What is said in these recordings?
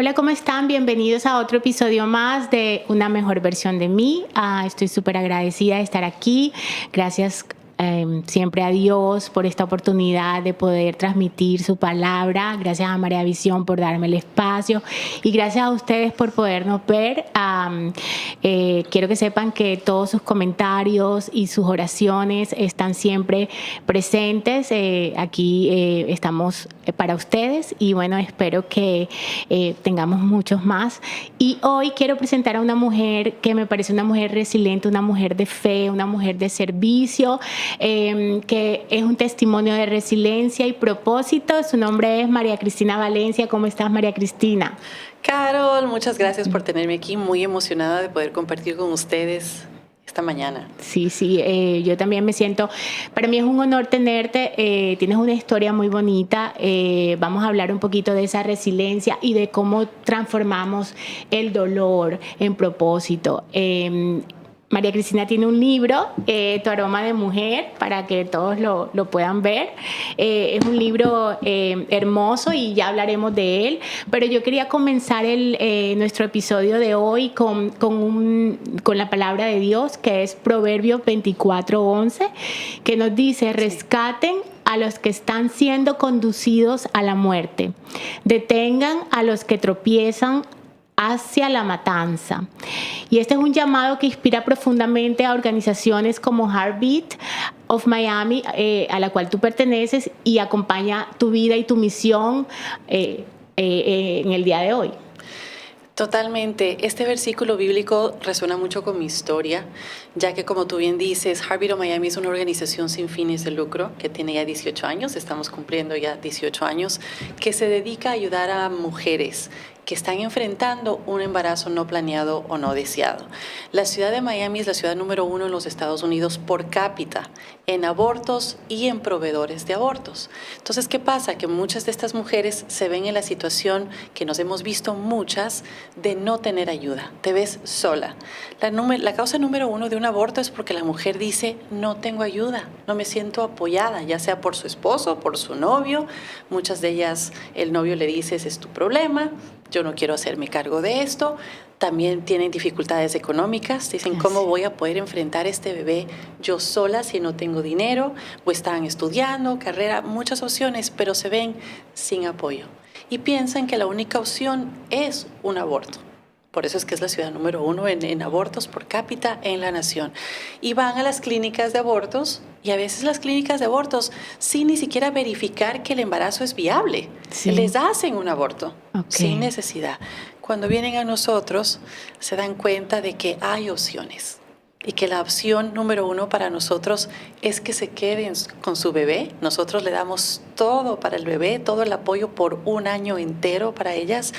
Hola, ¿cómo están? Bienvenidos a otro episodio más de Una Mejor Versión de Mí. Estoy súper agradecida de estar aquí. Gracias siempre a Dios por esta oportunidad de poder transmitir su palabra. Gracias a María Visión por darme el espacio y gracias a ustedes por podernos ver. Quiero que sepan que todos sus comentarios y sus oraciones están siempre presentes. Aquí estamos para ustedes y bueno, espero que tengamos muchos más. Y hoy quiero presentar a una mujer que me parece una mujer resiliente, una mujer de fe, una mujer de servicio, que es un testimonio de resiliencia y propósito. Su nombre es María Cristina Valencia. ¿Cómo estás, María Cristina? Carol, muchas gracias por tenerme aquí. Muy emocionada de poder compartir con ustedes esta mañana. Sí, yo también me siento, para mí es un honor tenerte, tienes una historia muy bonita, vamos a hablar un poquito de esa resiliencia y de cómo transformamos el dolor en propósito. María Cristina tiene un libro, Tu aroma de mujer, para que todos lo puedan ver. Es un libro hermoso y ya hablaremos de él, pero yo quería comenzar nuestro episodio de hoy con la palabra de Dios, que es Proverbios 24:11, que nos dice: rescaten a los que están siendo conducidos a la muerte, detengan a los que tropiezan hacia la matanza. Y este es un llamado que inspira profundamente a organizaciones como Heartbeat of Miami, a la cual tú perteneces, y acompaña tu vida y tu misión en el día de hoy. Totalmente. Este versículo bíblico resuena mucho con mi historia, ya que, como tú bien dices, Heartbeat of Miami es una organización sin fines de lucro que tiene ya 18 años, estamos cumpliendo ya 18 años, que se dedica a ayudar a mujeres que están enfrentando un embarazo no planeado o no deseado. La ciudad de Miami es la ciudad número 1 en los Estados Unidos por cápita en abortos y en proveedores de abortos. Entonces, ¿qué pasa? Que muchas de estas mujeres se ven en la situación que nos hemos visto muchas de no tener ayuda. Te ves sola. La causa número 1 de un aborto es porque la mujer dice: no tengo ayuda, no me siento apoyada, ya sea por su esposo, por su novio. Muchas de ellas, el novio le dice: ese es tu problema, yo no quiero hacerme cargo de esto. También tienen dificultades económicas. Dicen: ¿cómo voy a poder enfrentar este bebé yo sola si no tengo dinero? O están estudiando, carrera, muchas opciones, pero se ven sin apoyo. Y piensan que la única opción es un aborto. Por eso es que es la ciudad número 1 en abortos por cápita en la nación. Y van a las clínicas de abortos, y a veces las clínicas de abortos, sin ni siquiera verificar que el embarazo es viable, les hacen un aborto sin necesidad. Cuando vienen a nosotros, se dan cuenta de que hay opciones. Y que la opción número 1 para nosotros es que se queden con su bebé. Nosotros le damos todo para el bebé, todo el apoyo por un año entero para ellas.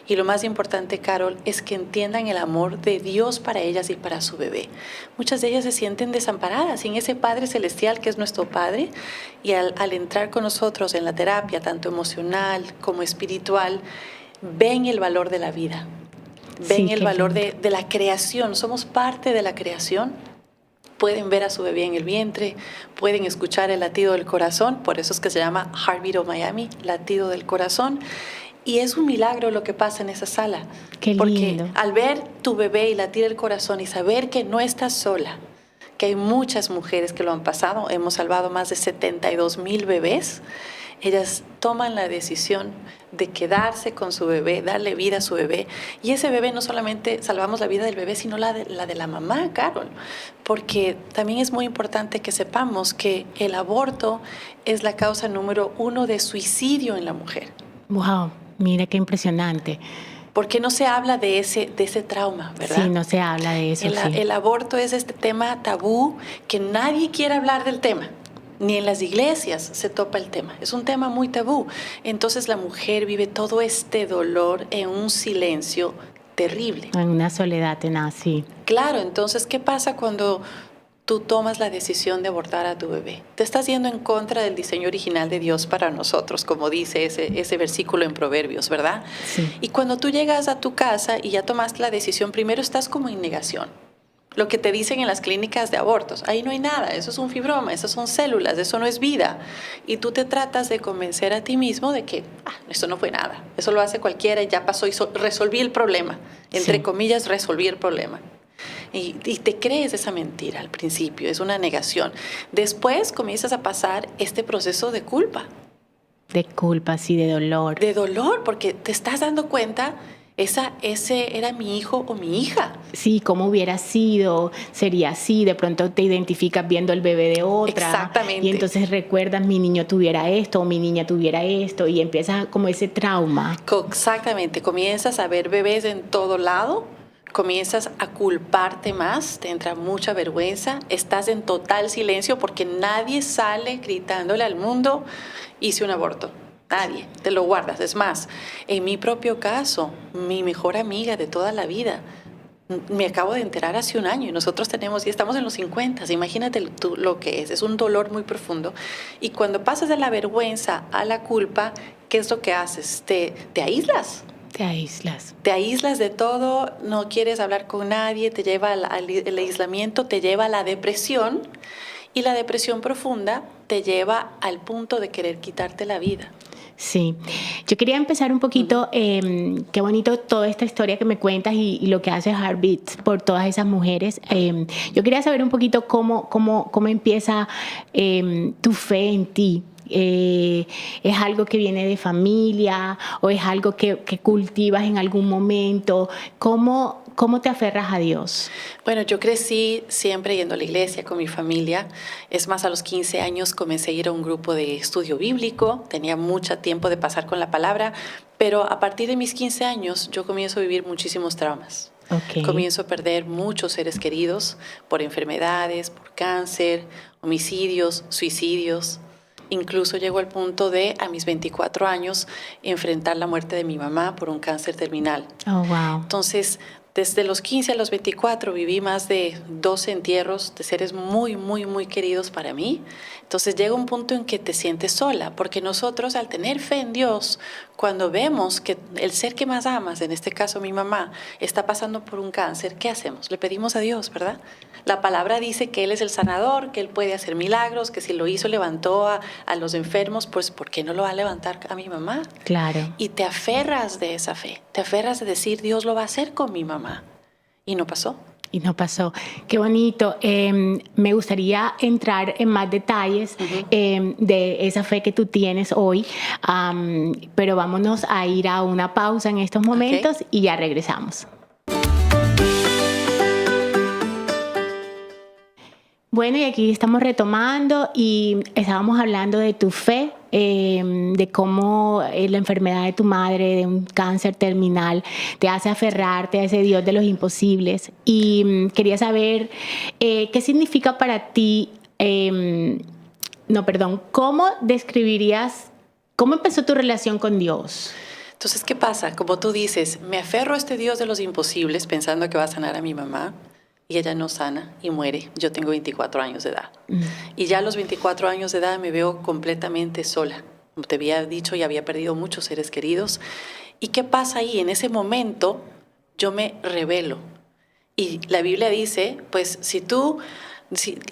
Y lo más importante, Carol, es que entiendan el amor de Dios para ellas y para su bebé. Muchas de ellas se sienten desamparadas sin ese Padre Celestial que es nuestro Padre. Y al entrar con nosotros en la terapia, tanto emocional como espiritual, ven el valor de la vida. Ven el valor de la creación. Somos parte de la creación. Pueden ver a su bebé en el vientre, pueden escuchar el latido del corazón. Por eso es que se llama Heartbeat of Miami, latido del corazón. Y es un milagro lo que pasa en esa sala. Qué lindo. Porque al ver tu bebé y latir el corazón y saber que no estás sola, que hay muchas mujeres que lo han pasado, hemos salvado más de 72,000 bebés, ellas toman la decisión de quedarse con su bebé, darle vida a su bebé. Y ese bebé, no solamente salvamos la vida del bebé, sino la de la mamá, Carol. Porque también es muy importante que sepamos que el aborto es la causa número 1 de suicidio en la mujer. ¡Wow! Mira qué impresionante. Porque no se habla de ese trauma, ¿verdad? Sí, no se habla de eso. El aborto es este tema tabú que nadie quiere hablar del tema. Ni en las iglesias se topa el tema. Es un tema muy tabú. Entonces la mujer vive todo este dolor en un silencio terrible. En una soledad tenaz, sí. Claro, entonces, ¿qué pasa cuando tú tomas la decisión de abortar a tu bebé? Te estás yendo en contra del diseño original de Dios para nosotros, como dice ese versículo en Proverbios, ¿verdad? Sí. Y cuando tú llegas a tu casa y ya tomaste la decisión, primero estás como en negación. lo que te dicen en las clínicas de abortos. Ahí no hay nada, eso es un fibroma, esas son células, eso no es vida. Y tú te tratas de convencer a ti mismo de que esto no fue nada, eso lo hace cualquiera y ya pasó y resolví el problema. Entre comillas, resolví el problema. Y te crees esa mentira al principio, es una negación. Después comienzas a pasar este proceso de culpa. De culpa, sí, de dolor. De dolor, porque te estás dando cuenta, ese era mi hijo o mi hija. Sí, cómo hubiera sido, sería así, de pronto te identificas viendo el bebé de otra. Exactamente. Y entonces recuerdas, mi niño tuviera esto o mi niña tuviera esto, y empiezas como ese trauma. Exactamente, comienzas a ver bebés en todo lado, comienzas a culparte más, te entra mucha vergüenza, estás en total silencio porque nadie sale gritándole al mundo, hice un aborto. Nadie, te lo guardas. Es más, en mi propio caso, mi mejor amiga de toda la vida, me acabo de enterar hace un año y nosotros ya estamos en los 50, imagínate tú lo que es un dolor muy profundo. Y cuando pasas de la vergüenza a la culpa, ¿qué es lo que haces? Te aíslas. Te aíslas. Te aíslas de todo, no quieres hablar con nadie, te lleva el aislamiento, te lleva a la depresión y la depresión profunda te lleva al punto de querer quitarte la vida. Sí, yo quería empezar un poquito, qué bonito toda esta historia que me cuentas y lo que hace Heartbeats por todas esas mujeres. Yo quería saber un poquito cómo empieza tu fe en ti. ¿Es algo que viene de familia o es algo que cultivas en algún momento? ¿Cómo te aferras a Dios? Bueno, yo crecí siempre yendo a la iglesia con mi familia. Es más, a los 15 años comencé a ir a un grupo de estudio bíblico. Tenía mucho tiempo de pasar con la palabra, pero a partir de mis 15 años yo comienzo a vivir muchísimos traumas. Okay. Comienzo a perder muchos seres queridos por enfermedades, por cáncer, homicidios, suicidios. Incluso llego al punto de, a mis 24 años, enfrentar la muerte de mi mamá por un cáncer terminal. Oh, wow. Entonces, desde los 15 a los 24 viví más de 12 entierros de seres muy, muy, muy queridos para mí. Entonces llega un punto en que te sientes sola, porque nosotros al tener fe en Dios, cuando vemos que el ser que más amas, en este caso mi mamá, está pasando por un cáncer, ¿qué hacemos? Le pedimos a Dios, ¿verdad? La palabra dice que Él es el sanador, que Él puede hacer milagros, que si lo hizo, levantó a los enfermos, pues ¿por qué no lo va a levantar a mi mamá? Claro. Y te aferras de esa fe, te aferras de decir, Dios lo va a hacer con mi mamá. Y no pasó. Y no pasó. Qué bonito. Me gustaría entrar en más detalles de esa fe que tú tienes hoy, pero vámonos a ir a una pausa en estos momentos y ya regresamos. Bueno, y aquí estamos retomando y estábamos hablando de tu fe, de cómo la enfermedad de tu madre, de un cáncer terminal, te hace aferrarte a ese Dios de los imposibles. Y quería saber qué significa para ti, ¿cómo describirías, cómo empezó tu relación con Dios? Entonces, ¿qué pasa? Como tú dices, me aferro a este Dios de los imposibles pensando que va a sanar a mi mamá. Y ella no sana y muere. Yo tengo 24 años de edad. Y ya a los 24 años de edad me veo completamente sola. Como te había dicho, ya había perdido muchos seres queridos. ¿Y qué pasa ahí? En ese momento yo me rebelo. Y la Biblia dice, pues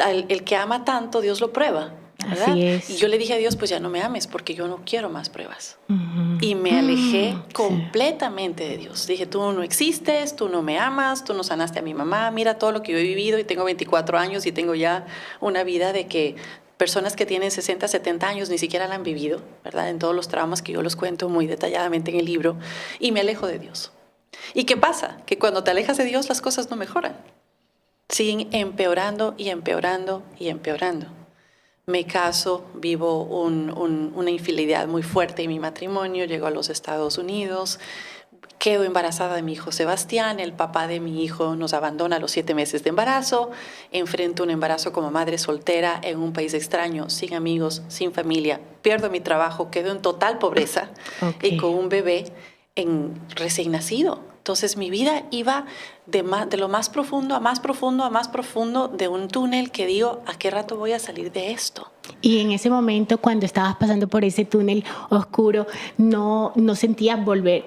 el que ama tanto, Dios lo prueba. ¿verdad? Así es. Y yo le dije a Dios, pues ya no me ames porque yo no quiero más pruebas. Y me alejé completamente de Dios. Dije, tú no existes, tú no me amas, tú no sanaste a mi mamá, mira todo lo que yo he vivido y tengo 24 años y tengo ya una vida de que personas que tienen 60, 70 años ni siquiera la han vivido, ¿verdad? En todos los traumas que yo los cuento muy detalladamente en el libro, y me alejo de Dios. ¿Y qué pasa? Que cuando te alejas de Dios las cosas no mejoran. Siguen empeorando y empeorando y empeorando. Me caso, vivo una infidelidad muy fuerte en mi matrimonio, llego a los Estados Unidos, quedo embarazada de mi hijo Sebastián, el papá de mi hijo nos abandona a los 7 meses de embarazo, enfrento un embarazo como madre soltera en un país extraño, sin amigos, sin familia, pierdo mi trabajo, quedo en total pobreza y con un bebé recién nacido. Entonces mi vida iba de lo más profundo a más profundo a más profundo de un túnel que digo, ¿a qué rato voy a salir de esto? Y en ese momento, cuando estabas pasando por ese túnel oscuro, ¿no sentías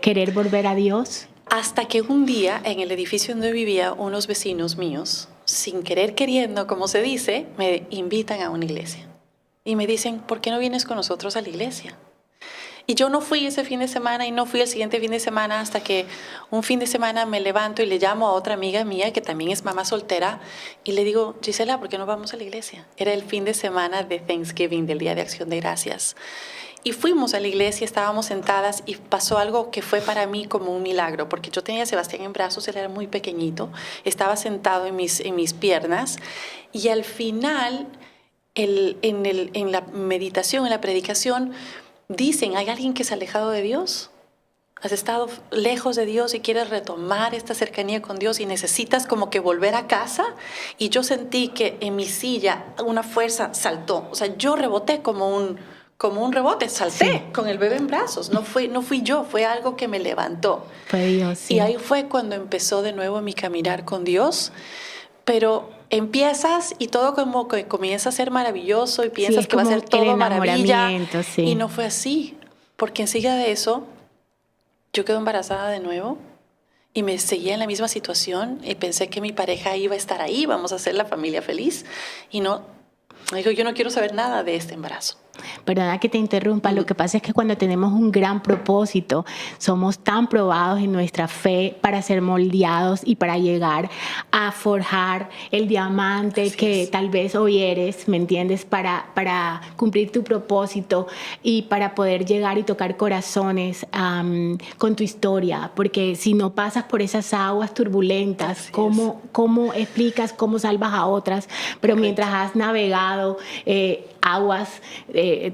querer volver a Dios? Hasta que un día, en el edificio donde vivía, unos vecinos míos sin querer queriendo, como se dice, me invitan a una iglesia. Y me dicen, ¿por qué no vienes con nosotros a la iglesia? Y yo no fui ese fin de semana y no fui el siguiente fin de semana hasta que un fin de semana me levanto y le llamo a otra amiga mía que también es mamá soltera y le digo, Gisela, ¿por qué no vamos a la iglesia? Era el fin de semana de Thanksgiving, del Día de Acción de Gracias. Y fuimos a la iglesia, estábamos sentadas y pasó algo que fue para mí como un milagro, porque yo tenía a Sebastián en brazos, él era muy pequeñito, estaba sentado en mis piernas y al final, en la meditación, en la predicación, dicen, ¿hay alguien que se ha alejado de Dios? ¿Has estado lejos de Dios y quieres retomar esta cercanía con Dios y necesitas como que volver a casa? Y yo sentí que en mi silla una fuerza saltó. O sea, yo reboté como un rebote, salté Sí. con el bebé en brazos. No fui yo, fue algo que me levantó. Fue Dios, sí. Y ahí fue cuando empezó de nuevo mi caminar con Dios. Pero empiezas y todo como que comienza a ser maravilloso y piensas es que va a como ser el todo maravilla. enamoramiento, sí. Y no fue así, porque enseguida de eso yo quedé embarazada de nuevo y me seguía en la misma situación y pensé que mi pareja iba a estar ahí, vamos a hacer la familia feliz. Y no, me dijo, yo no quiero saber nada de este embarazo. Perdona que te interrumpa, lo que pasa es que cuando tenemos un gran propósito, somos tan probados en nuestra fe para ser moldeados y para llegar a forjar el diamante Así que es. tal vez hoy eres, ¿me entiendes? Para cumplir tu propósito y para poder llegar y tocar corazones con tu historia, porque si no pasas por esas aguas turbulentas, Así ¿cómo explicas, cómo salvas a otras? Pero Correcto. mientras has navegado aguas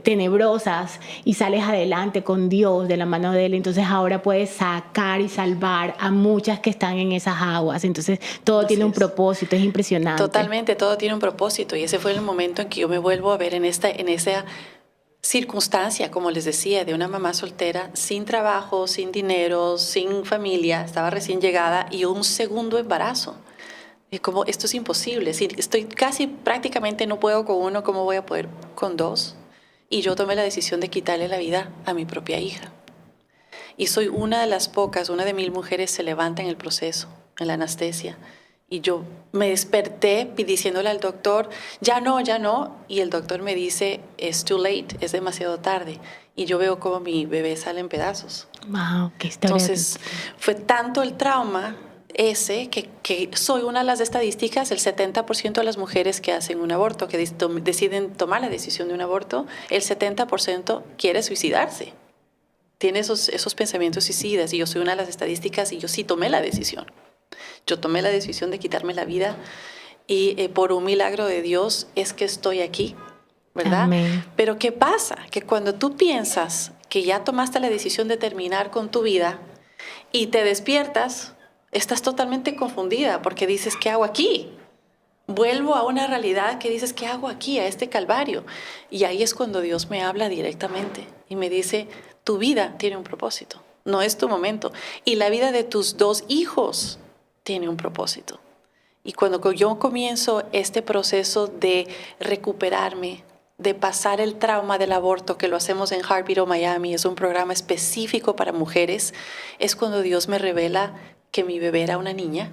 tenebrosas y sales adelante con Dios de la mano de Él, entonces ahora puedes sacar y salvar a muchas que están en esas aguas. Entonces todo Así tiene un es. propósito, es impresionante. Totalmente, todo tiene un propósito y ese fue el momento en que yo me vuelvo a ver en esa circunstancia, como les decía, de una mamá soltera, sin trabajo, sin dinero, sin familia, estaba recién llegada y un segundo embarazo. Y como, esto es imposible, si estoy casi prácticamente no puedo con uno, ¿cómo voy a poder con dos? Y yo tomé la decisión de quitarle la vida a mi propia hija. Y soy una de las pocas, una de 1000 mujeres se levanta en el proceso, en la anestesia. Y yo me desperté diciéndole al doctor, ya no. Y el doctor me dice, it's too late, es demasiado tarde. Y yo veo como mi bebé sale en pedazos. Wow, qué historia. Entonces, fue tanto el trauma ese que soy una de las estadísticas, el 70% de las mujeres que hacen un aborto, que deciden tomar la decisión de un aborto, el 70% quiere suicidarse. Tiene esos pensamientos suicidas y yo soy una de las estadísticas y yo sí tomé la decisión. Yo tomé la decisión de quitarme la vida y por un milagro de Dios es que estoy aquí, ¿verdad? Amén. Pero ¿qué pasa? Que cuando tú piensas que ya tomaste la decisión de terminar con tu vida y te despiertas, estás totalmente confundida porque dices, ¿qué hago aquí? Vuelvo a una realidad que dices, ¿qué hago aquí, a este calvario? Y ahí es cuando Dios me habla directamente y me dice, tu vida tiene un propósito, no es tu momento. Y la vida de tus 2 hijos tiene un propósito. Y cuando yo comienzo este proceso de recuperarme, de pasar el trauma del aborto, que lo hacemos en Heartbeat of Miami, es un programa específico para mujeres, es cuando Dios me revela que mi bebé era una niña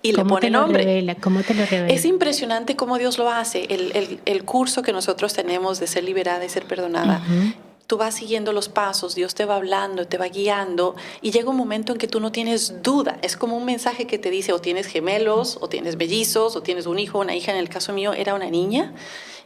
y le pone nombre. ¿Cómo te lo revela? Es impresionante cómo Dios lo hace. El curso que nosotros tenemos de ser liberada y ser perdonada, tú vas siguiendo los pasos, Dios te va hablando, te va guiando y llega un momento en que tú no tienes duda. Es como un mensaje que te dice o tienes gemelos, o tienes mellizos, o tienes un hijo, una hija. En el caso mío era una niña.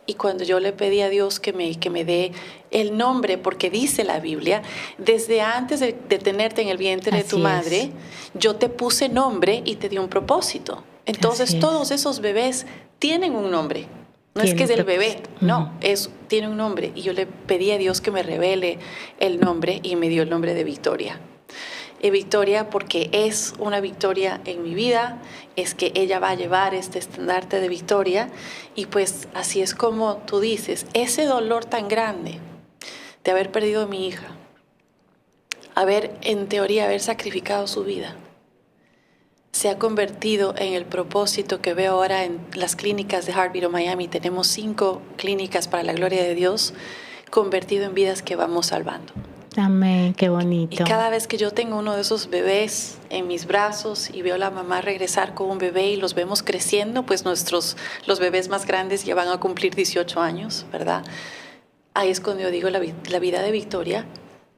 Y cuando yo le pedí a Dios que me dé el nombre, porque dice la Biblia, desde antes de tenerte en el vientre de tu madre, yo te puse nombre y te di un propósito. Entonces todos esos bebés tienen un nombre. No es que es el bebé, no, tiene un nombre. Y yo le pedí a Dios que me revele el nombre y me dio el nombre de Victoria. Victoria porque es una victoria en mi vida, es que ella va a llevar este estandarte de victoria y pues así es como tú dices, ese dolor tan grande de haber perdido a mi hija, en teoría haber sacrificado su vida, se ha convertido en el propósito que veo ahora en las clínicas de Heartbeat of Miami. Tenemos 5 clínicas para la gloria de Dios, convertido en vidas que vamos salvando. Amén, qué Y bonito. cada vez que yo tengo uno de esos bebés en mis brazos y veo a la mamá regresar con un bebé y los vemos creciendo, pues los bebés más grandes ya van a cumplir 18 años, ¿verdad? Ahí es cuando yo digo, la vida de Victoria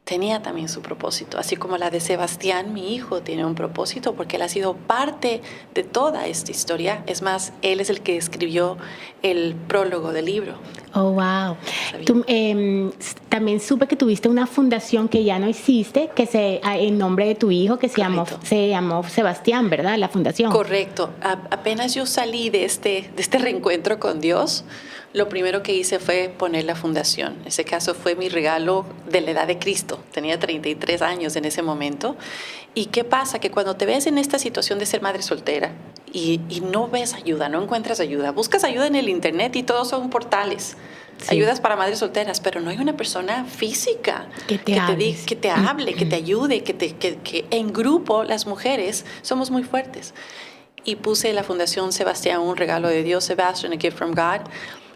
tenía también su propósito, así como la de Sebastián, mi hijo, tiene un propósito porque él ha sido parte de toda esta historia. Es más, él es el que escribió el prólogo del libro. Oh, wow. ¿Sabía? Tú, también supe que tuviste una fundación que ya no existe, en nombre de tu hijo, que Correcto. se llamó Sebastián, ¿verdad? La fundación. Correcto. Apenas yo salí de este reencuentro con Dios, lo primero que hice fue poner la fundación. En ese caso fue mi regalo de la edad de Cristo. Tenía 33 años en ese momento. ¿Y qué pasa? Que cuando te ves en esta situación de ser madre soltera y no ves ayuda, no encuentras ayuda, buscas ayuda en el internet y todos son portales. Sí. Ayudas para madres solteras, pero no hay una persona física que te hable, que te ayude, que en grupo las mujeres somos muy fuertes. Y puse la Fundación Sebastián, un regalo de Dios, Sebastian, a gift from God.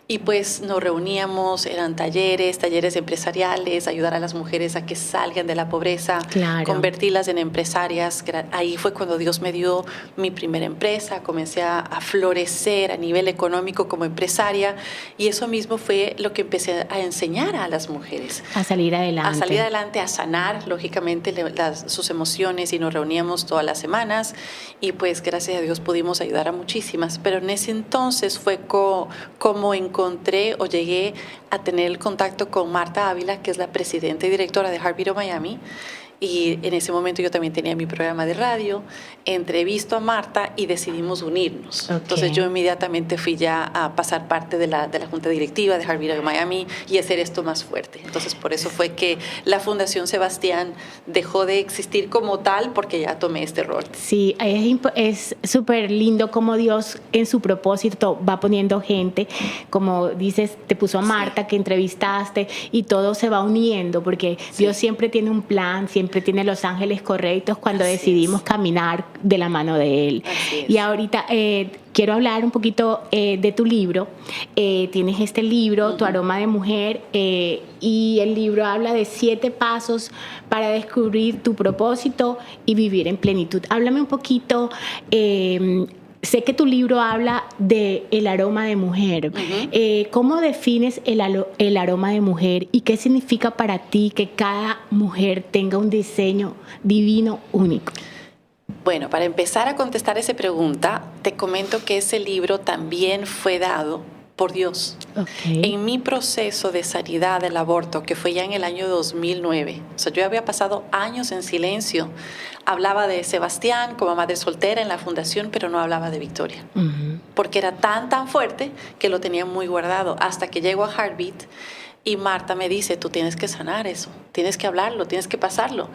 Y pues nos reuníamos, eran talleres empresariales, ayudar a las mujeres a que salgan de la pobreza, claro. Convertirlas en empresarias. Ahí fue cuando Dios me dio mi primera empresa, comencé a florecer a nivel económico como empresaria y eso mismo fue lo que empecé a enseñar a las mujeres. A salir adelante. A sanar, lógicamente, sus emociones y nos reuníamos todas las semanas y pues gracias a Dios pudimos ayudar a muchísimas. Pero en ese entonces fue como encontré o llegué a tener el contacto con Marta Ávila, que es la presidenta y directora de Heartbeat of Miami. Y en ese momento yo también tenía mi programa de radio, entrevisto a Marta y decidimos unirnos. Okay. Entonces yo inmediatamente fui ya a pasar parte de la junta directiva de Heartbeat of Miami y hacer esto más fuerte. Entonces por eso fue que la Fundación Sebastián dejó de existir como tal porque ya tomé este rol. Sí, es súper lindo como Dios en su propósito va poniendo gente, como dices, te puso a Marta, sí, que entrevistaste y todo se va uniendo porque sí, Dios siempre tiene un plan, siempre tiene los ángeles correctos cuando así decidimos caminar de la mano de Él. Y ahorita quiero hablar un poquito de tu libro. Tienes este libro, Tu aroma de mujer, y el libro habla de 7 pasos para descubrir tu propósito y vivir en plenitud. Háblame un poquito. Sé que tu libro habla de el aroma de mujer. ¿Cómo defines el aroma de mujer y qué significa para ti que cada mujer tenga un diseño divino único? Bueno, para empezar a contestar esa pregunta, te comento que ese libro también fue dado por Dios. Okay. En mi proceso de sanidad del aborto, que fue ya en el año 2009, o sea, yo había pasado años en silencio. Hablaba de Sebastián como madre soltera en la fundación, pero no hablaba de Victoria. Porque era tan fuerte que lo tenía muy guardado. Hasta que llego a Heartbeat y Marta me dice, tú tienes que sanar eso, tienes que hablarlo, tienes que pasarlo.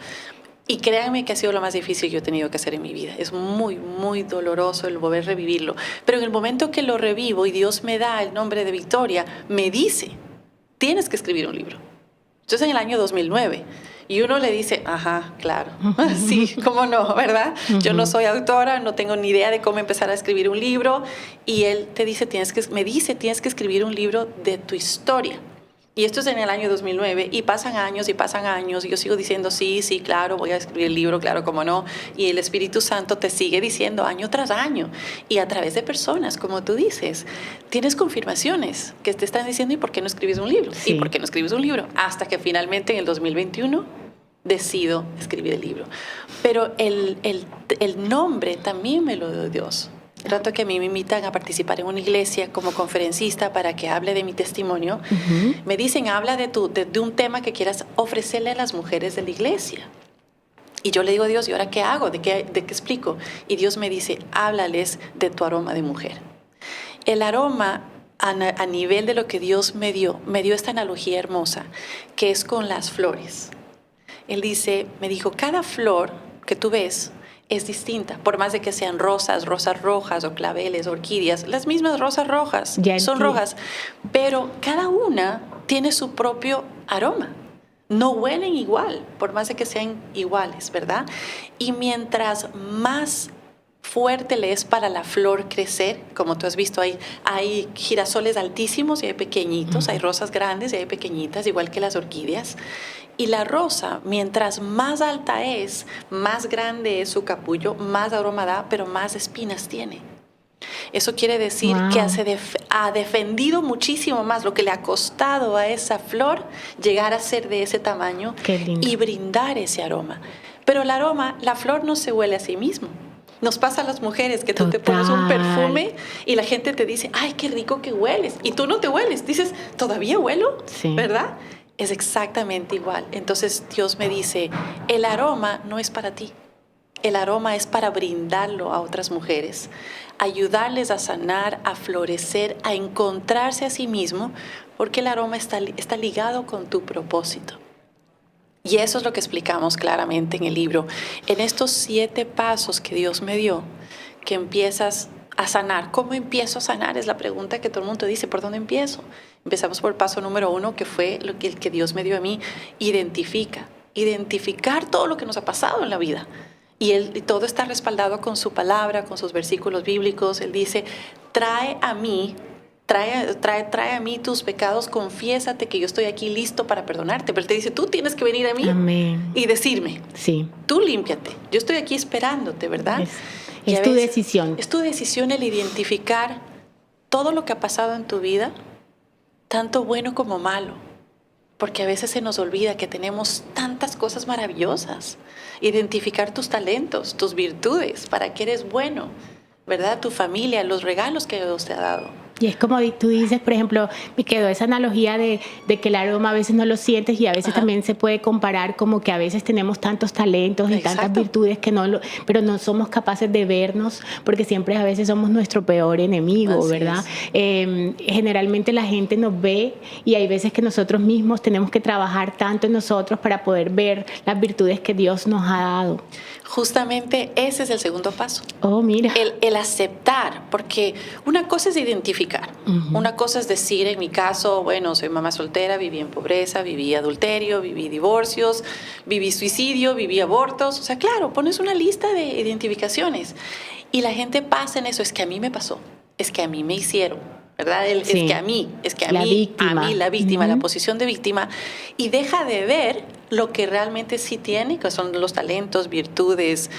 Y créanme que ha sido lo más difícil que yo he tenido que hacer en mi vida. Es muy doloroso el volver a revivirlo. Pero en el momento que lo revivo y Dios me da el nombre de Victoria, me dice, tienes que escribir un libro. Entonces en el año 2009. Y uno le dice, ajá, claro, sí, cómo no, ¿verdad? Yo no soy autora, no tengo ni idea de cómo empezar a escribir un libro. Y él me dice, tienes que escribir un libro de tu historia. Y esto es en el año 2009 y pasan años y yo sigo diciendo sí, claro, voy a escribir el libro, claro, cómo no. Y el Espíritu Santo te sigue diciendo año tras año y a través de personas, como tú dices, tienes confirmaciones que te están diciendo ¿y por qué no escribes un libro? Sí. ¿Y por qué no escribes un libro? Hasta que finalmente en el 2021 decido escribir el libro. Pero el nombre también me lo dio Dios. El rato que a mí me invitan a participar en una iglesia como conferencista para que hable de mi testimonio, me dicen, habla de un tema que quieras ofrecerle a las mujeres de la iglesia. Y yo le digo a Dios, ¿y ahora qué hago? ¿De qué explico? Y Dios me dice, háblales de tu aroma de mujer. El aroma, a nivel de lo que Dios me dio esta analogía hermosa, que es con las flores. Él me dijo, cada flor que tú ves es distinta, por más de que sean rosas rojas o claveles, orquídeas, las mismas rosas rojas son rojas, pero cada una tiene su propio aroma. No huelen igual, por más de que sean iguales, ¿verdad? Y mientras más fuerte le es para la flor crecer. Como tú has visto, hay girasoles altísimos y hay pequeñitos, hay rosas grandes y hay pequeñitas, igual que las orquídeas. Y la rosa, mientras más alta es, más grande es su capullo, más aroma da, pero más espinas tiene. Eso quiere decir que ha defendido muchísimo más lo que le ha costado a esa flor llegar a ser de ese tamaño y brindar ese aroma. Pero el aroma, la flor no se huele a sí mismo. Nos pasa a las mujeres que tú te pones un perfume y la gente te dice, ay, qué rico que hueles. Y tú no te hueles. Dices, ¿todavía huelo? Sí. ¿Verdad? Es exactamente igual. Entonces Dios me dice, el aroma no es para ti. El aroma es para brindarlo a otras mujeres, ayudarles a sanar, a florecer, a encontrarse a sí mismo, porque el aroma está ligado con tu propósito. Y eso es lo que explicamos claramente en el libro. En estos 7 pasos que Dios me dio, que empiezas a sanar. ¿Cómo empiezo a sanar? Es la pregunta que todo el mundo dice. ¿Por dónde empiezo? Empezamos por el paso número 1, que fue el que Dios me dio a mí. Identificar todo lo que nos ha pasado en la vida. Y todo está respaldado con su palabra, con sus versículos bíblicos. Él dice, trae a mí tus pecados, confiésate que yo estoy aquí listo para perdonarte. Pero él te dice, tú tienes que venir a mí. Amén. Y decirme, sí, tú límpiate, yo estoy aquí esperándote, ¿verdad? Es tu decisión. Es tu decisión el identificar todo lo que ha pasado en tu vida, tanto bueno como malo. Porque a veces se nos olvida que tenemos tantas cosas maravillosas. Identificar tus talentos, tus virtudes, para que eres bueno, ¿verdad? Tu familia, los regalos que Dios te ha dado. Y es como tú dices, por ejemplo, me quedó esa analogía de que el aroma a veces no lo sientes y a veces también se puede comparar como que a veces tenemos tantos talentos y tantas virtudes pero no somos capaces de vernos porque siempre a veces somos nuestro peor enemigo, así ¿verdad? Generalmente la gente nos ve y hay veces que nosotros mismos tenemos que trabajar tanto en nosotros para poder ver las virtudes que Dios nos ha dado. Justamente ese es el segundo paso. Oh, mira. El aceptar, porque una cosa es identificar. Una cosa es decir, en mi caso, bueno, soy mamá soltera, viví en pobreza, viví adulterio, viví divorcios, viví suicidio, viví abortos. O sea, claro, pones una lista de identificaciones y la gente pasa en eso. Es que a mí me pasó, es que a mí me hicieron, ¿verdad? Es que a mí, la víctima, la posición de víctima, y deja de ver lo que realmente sí tiene, que son los talentos, virtudes,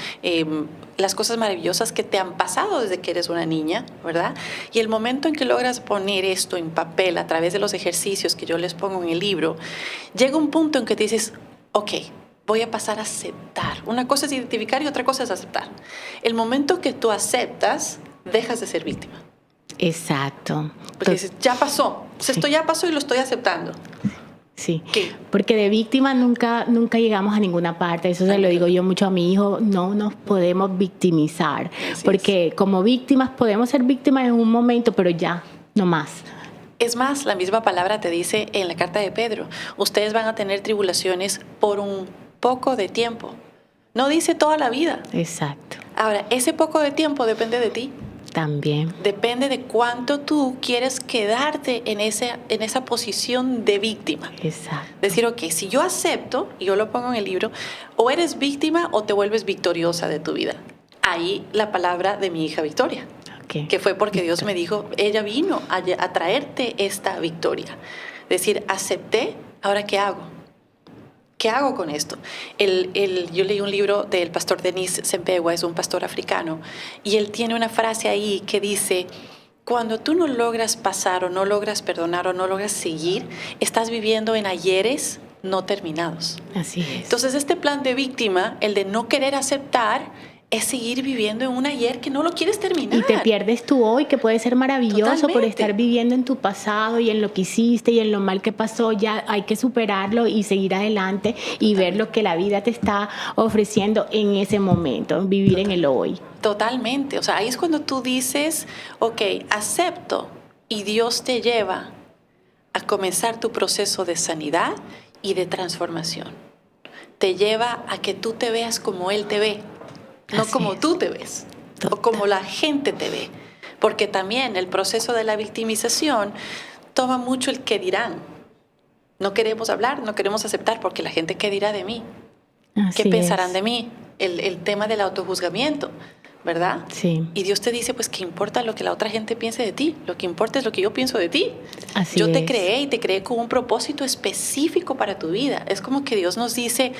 las cosas maravillosas que te han pasado desde que eres una niña, ¿verdad? Y el momento en que logras poner esto en papel a través de los ejercicios que yo les pongo en el libro, llega un punto en que te dices, ok, voy a pasar a aceptar. Una cosa es identificar y otra cosa es aceptar. El momento que tú aceptas, dejas de ser víctima. Exacto. Porque dices, ya pasó, esto ya pasó y lo estoy aceptando. Sí, porque de víctima nunca llegamos a ninguna parte. Eso se lo digo yo mucho a mi hijo, no nos podemos victimizar. Porque como víctimas podemos ser víctimas en un momento, pero ya, no más. Es más, la misma palabra te dice en la carta de Pedro, ustedes van a tener tribulaciones por un poco de tiempo. No dice toda la vida. Exacto. Ahora, ese poco de tiempo depende de ti. También. Depende de cuánto tú quieres quedarte en esa posición de víctima. Exacto. Decir, ok, si yo acepto, y yo lo pongo en el libro, o eres víctima o te vuelves victoriosa de tu vida. Ahí la palabra de mi hija Victoria. Okay. Que fue porque Dios me dijo, ella vino a traerte esta victoria. Decir, acepté, ¿ahora qué hago? ¿Qué hago con esto? Yo leí un libro del pastor Denis Sempewa, es un pastor africano, y él tiene una frase ahí que dice, cuando tú no logras pasar o no logras perdonar o no logras seguir, estás viviendo en ayeres no terminados. Así es. Entonces este plan de víctima, el de no querer aceptar, es seguir viviendo en un ayer que no lo quieres terminar. Y te pierdes tu hoy, que puede ser maravilloso. Totalmente. Por estar viviendo en tu pasado y en lo que hiciste y en lo mal que pasó. Ya hay que superarlo y seguir adelante y ver lo que la vida te está ofreciendo en ese momento, vivir en el hoy. Totalmente. O sea, ahí es cuando tú dices, ok, acepto, y Dios te lleva a comenzar tu proceso de sanidad y de transformación. Te lleva a que tú te veas como Él te ve. No como tú te ves, o como la gente te ve. Porque también el proceso de la victimización toma mucho el qué dirán. No queremos hablar, no queremos aceptar, porque la gente qué dirá de mí. ¿Qué pensarán de mí? El tema del autojuzgamiento. ¿verdad? Sí. Y Dios te dice, pues, ¿qué importa lo que la otra gente piense de ti? Lo que importa es lo que yo pienso de ti. Así Yo te es. creé y te creé con un propósito específico para tu vida. Es como que Dios nos dice,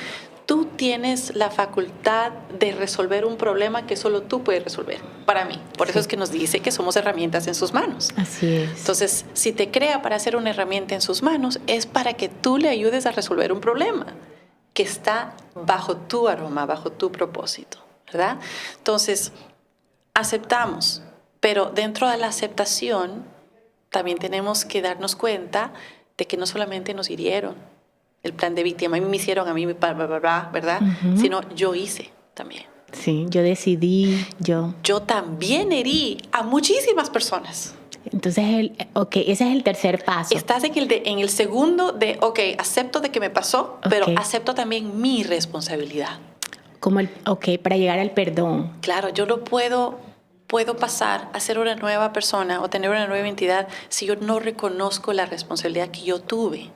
tú tienes la facultad de resolver un problema que solo tú puedes resolver, para mí. Por eso es que nos dice que somos herramientas en sus manos. Así es. Entonces, si te crea para hacer una herramienta en sus manos, es para que tú le ayudes a resolver un problema que está bajo tu aroma, bajo tu propósito, ¿verdad? Entonces, aceptamos, pero dentro de la aceptación también tenemos que darnos cuenta de que no solamente nos hirieron, el plan de víctima, a mí me hicieron, a mí me ¿verdad? Sino yo hice también. Sí, yo decidí, yo. Yo también herí a muchísimas personas. Entonces, ese es el tercer paso. Estás en el segundo de, acepto de que me pasó, pero acepto también mi responsabilidad. Para llegar al perdón. Claro, yo no puedo pasar a ser una nueva persona o tener una nueva identidad si yo no reconozco la responsabilidad que yo tuve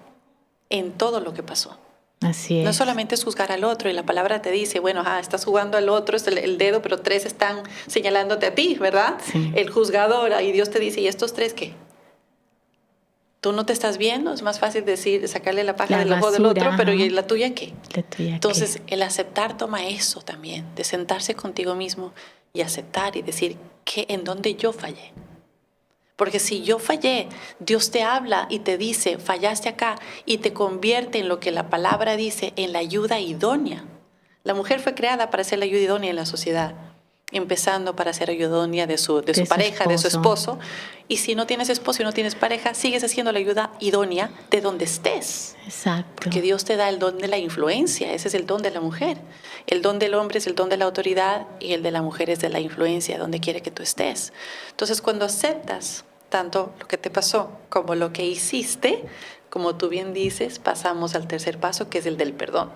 en todo lo que pasó. Así es. No solamente es juzgar al otro, y la palabra te dice, bueno, estás jugando al otro, es el dedo, pero 3 están señalándote a ti, ¿verdad? Sí. El juzgador, y Dios te dice, ¿y estos 3 qué? Tú no te estás viendo, es más fácil decir, sacarle la paja del ojo del otro, pero ¿y la tuya qué? ¿La tuya Entonces, qué? el aceptar toma eso también, de sentarse contigo mismo y aceptar y decir en dónde yo fallé. Porque si yo fallé, Dios te habla y te dice, fallaste acá, y te convierte en lo que la palabra dice, en la ayuda idónea. La mujer fue creada para ser la ayuda idónea en la sociedad, empezando para ser ayuda idónea de su pareja, de su esposo. Y si no tienes esposo y no tienes pareja, sigues haciendo la ayuda idónea de donde estés. Exacto. Porque Dios te da el don de la influencia, ese es el don de la mujer. El don del hombre es el don de la autoridad y el de la mujer es de la influencia, donde quiere que tú estés. Entonces, cuando aceptas tanto lo que te pasó como lo que hiciste, como tú bien dices, pasamos al tercer paso, que es el del perdón.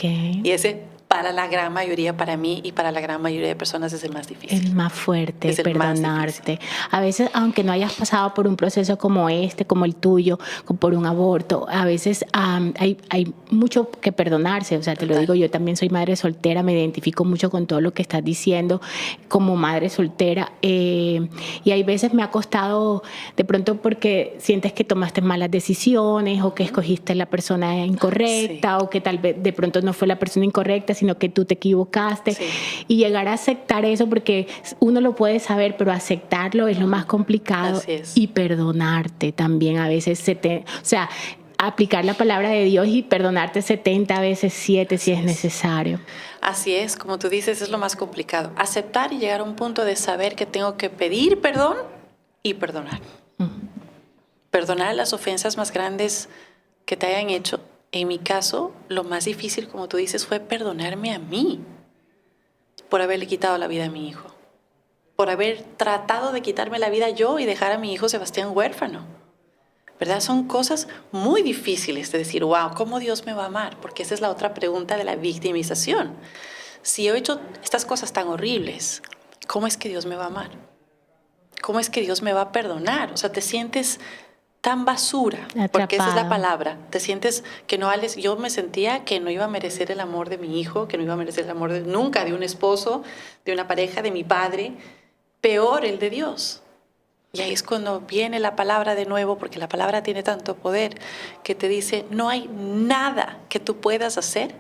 Y ese, para la gran mayoría, para mí y para la gran mayoría de personas, es el más difícil. El más fuerte, es el perdonarte. A veces, aunque no hayas pasado por un proceso como como el tuyo, por un aborto, a veces hay mucho que perdonarse. O sea, te lo digo, yo también soy madre soltera, me identifico mucho con todo lo que estás diciendo como madre soltera. Y hay veces me ha costado, de pronto porque sientes que tomaste malas decisiones o que escogiste la persona incorrecta, o que tal vez de pronto no fue la persona incorrecta, sino que tú te equivocaste. Y llegar a aceptar eso, porque uno lo puede saber, pero aceptarlo es lo más complicado. Y perdonarte también a veces aplicar la palabra de Dios y perdonarte 70 veces 7 si es necesario. Así es, como tú dices, es lo más complicado. Aceptar y llegar a un punto de saber que tengo que pedir perdón y perdonar. Perdonar las ofensas más grandes que te hayan hecho. En mi caso, lo más difícil, como tú dices, fue perdonarme a mí por haberle quitado la vida a mi hijo, por haber tratado de quitarme la vida yo y dejar a mi hijo Sebastián huérfano. ¿Verdad? Son cosas muy difíciles de decir, wow, ¿cómo Dios me va a amar? Porque esa es la otra pregunta de la victimización. Si he hecho estas cosas tan horribles, ¿cómo es que Dios me va a amar? ¿Cómo es que Dios me va a perdonar? O sea, te sientes tan basura, atrapado. Porque esa es la palabra. Te sientes que no vales. Yo me sentía que no iba a merecer el amor de mi hijo, que no iba a merecer el amor nunca de un esposo, de una pareja, de mi padre, peor el de Dios. Y ahí es cuando viene la palabra de nuevo, porque la palabra tiene tanto poder, que te dice, no hay nada que tú puedas hacer,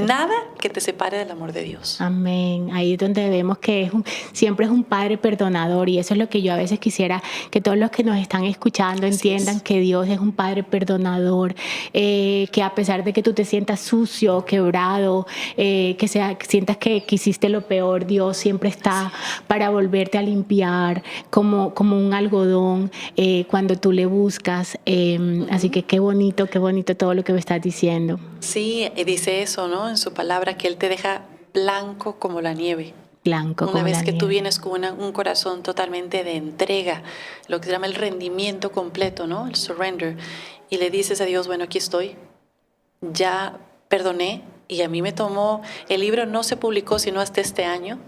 nada que te separe del amor de Dios. Amén. Ahí es donde vemos que siempre es un Padre perdonador, y eso es lo que yo a veces quisiera que todos los que nos están escuchando entiendan, que Dios es un Padre perdonador, que a pesar de que tú te sientas sucio, quebrado, que sientas que hiciste lo peor, Dios siempre está para volverte a limpiar como un algodón cuando tú le buscas. Así que qué bonito todo lo que me estás diciendo. Sí, dice eso, ¿no? En su palabra, que Él te deja blanco como la nieve. Blanco como la nieve. Una vez que tú vienes con un corazón totalmente de entrega, lo que se llama el rendimiento completo, ¿no? El surrender. Y le dices a Dios, bueno, aquí estoy, ya perdoné. Y a mí me tomó, el libro no se publicó sino hasta este año,